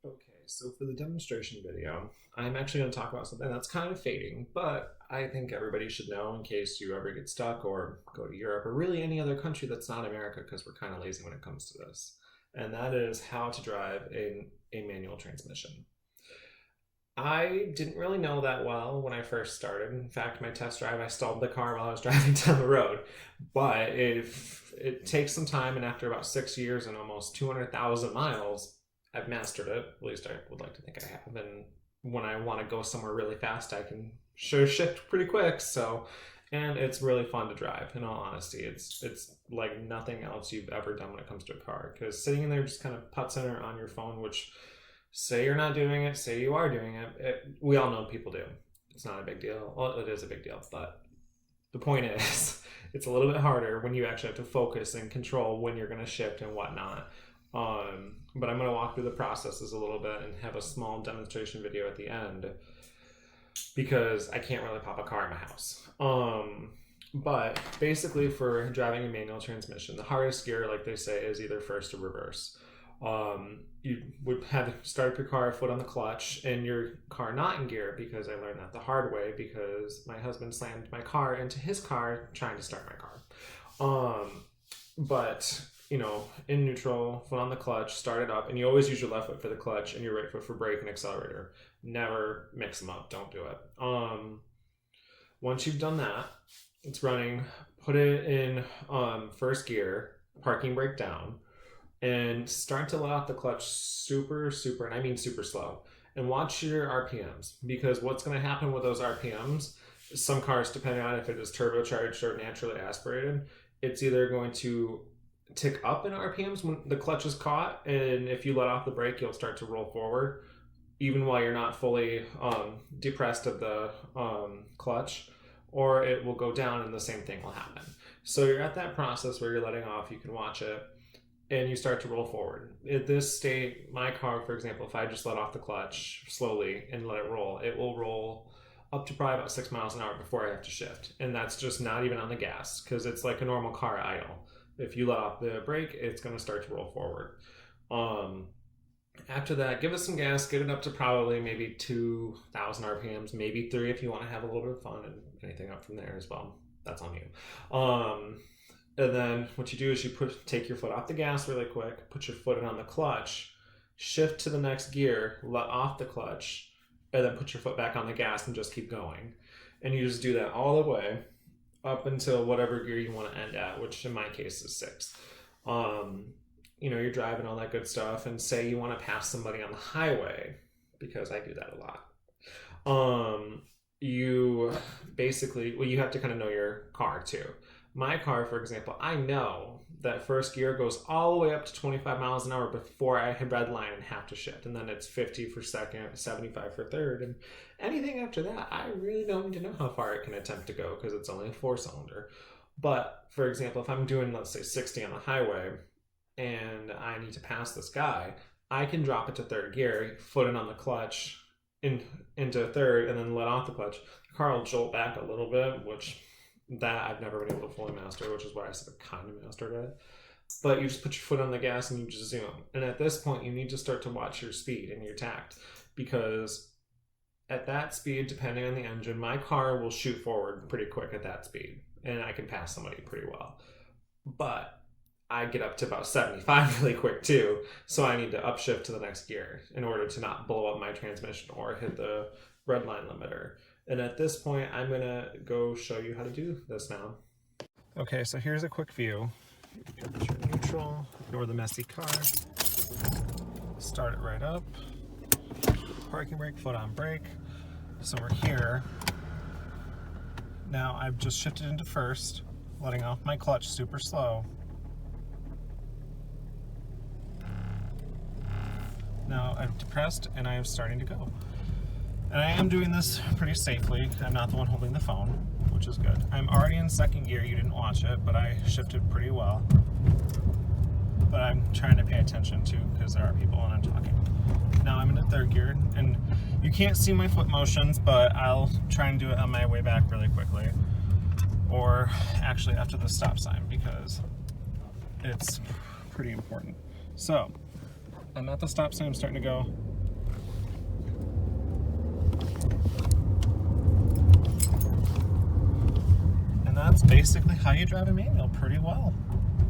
Okay, so for the demonstration video, I'm actually going to talk about something that's kind of fading, but I think everybody should know in case you ever get stuck or go to Europe or really any other country that's not America because we're kind of lazy when it comes to this. And that is how to drive a manual transmission. I didn't really know that well when I first started. In fact, my test drive, I stalled the car while I was driving down the road. But if it takes some time, and after about 6 years and almost 200,000 miles, I've mastered it. At least I would like to think I have. And when I want to go somewhere really fast, I can sure shift pretty quick. So, and it's really fun to drive. In all honesty, it's like nothing else you've ever done when it comes to a car. Because sitting in there just kind of putzing on your phone, which say you're not doing it, say you are doing it, we all know people do. It's not a big deal. Well, it is a big deal, but the point is, it's a little bit harder when you actually have to focus and control when you're going to shift and whatnot. But I'm going to walk through the processes a little bit and have a small demonstration video at the end because I can't really pop a car in my house. But basically, for driving a manual transmission, the hardest gear, like they say, is either first or reverse. You would have to start up your car, foot on the clutch, and your car not in gear because I learned that the hard way because my husband slammed my car into his car trying to start my car. But in neutral, foot on the clutch, start it up, and you always use your left foot for the clutch and your right foot for brake and accelerator. Never mix them up. Don't do it. Once you've done that, it's running. Put it in first gear, parking brake down, and start to let off the clutch super, and I mean super slow. And watch your RPMs because what's going to happen with those RPMs, some cars, depending on if it is turbocharged or naturally aspirated, it's either going to tick up in RPMs when the clutch is caught, and if you let off the brake, you'll start to roll forward, even while you're not fully depressed of the clutch, or it will go down and the same thing will happen. So you're at that process where you're letting off, you can watch it, and you start to roll forward. At this state, my car, for example, if I just let off the clutch slowly and let it will roll up to probably about 6 miles an hour before I have to shift. And that's just not even on the gas because it's like a normal car idle. If you let off the brake, it's going to start to roll forward. After that, give it some gas, get it up to probably maybe 2,000 RPMs, maybe 3 if you want to have a little bit of fun, and anything up from there as well. That's on you. And then what you do is you take your foot off the gas really quick, put your foot in on the clutch, shift to the next gear, let off the clutch, and then put your foot back on the gas and just keep going. And you just do that all the way up until whatever gear you want to end at, which in my case is 6. You're driving all that good stuff, and say you want to pass somebody on the highway, because I do that a lot. You have to kind of know your car too. My car, for example, I know that first gear goes all the way up to 25 miles an hour before I hit red line and have to shift. And then it's 50 for second, 75 for third. And anything after that, I really don't need to know how far it can attempt to go because it's only a 4-cylinder. But for example, if I'm doing, let's say, 60 on the highway and I need to pass this guy, I can drop it to third gear, foot in on the clutch into third, and then let off the clutch. The car will jolt back a little bit, which that I've never been able to fully master, which is why I said I kind of mastered it. But you just put your foot on the gas and you just zoom. And at this point, you need to start to watch your speed and your tact, because at that speed, depending on the engine, my car will shoot forward pretty quick at that speed, and I can pass somebody pretty well. But I get up to about 75 really quick too, so I need to upshift to the next gear in order to not blow up my transmission or hit the red line limiter. And at this point, I'm going to go show you how to do this now. Okay, so here's a quick view. Put your neutral, ignore the messy car, start it right up, parking brake, foot on brake. So we're here. Now I've just shifted into first, letting off my clutch super slow. Now I've depressed and I am starting to go. And I am doing this pretty safely. I'm not the one holding the phone, which is good. I'm already in second gear. You didn't watch it, but I shifted pretty well. But I'm trying to pay attention too, because there are people and I'm talking. Now I'm in third gear, and you can't see my foot motions, but I'll try and do it on my way back really quickly. Or actually after the stop sign, because it's pretty important. So, I'm at the stop sign, I'm starting to go. that's basically how you drive a manual pretty well.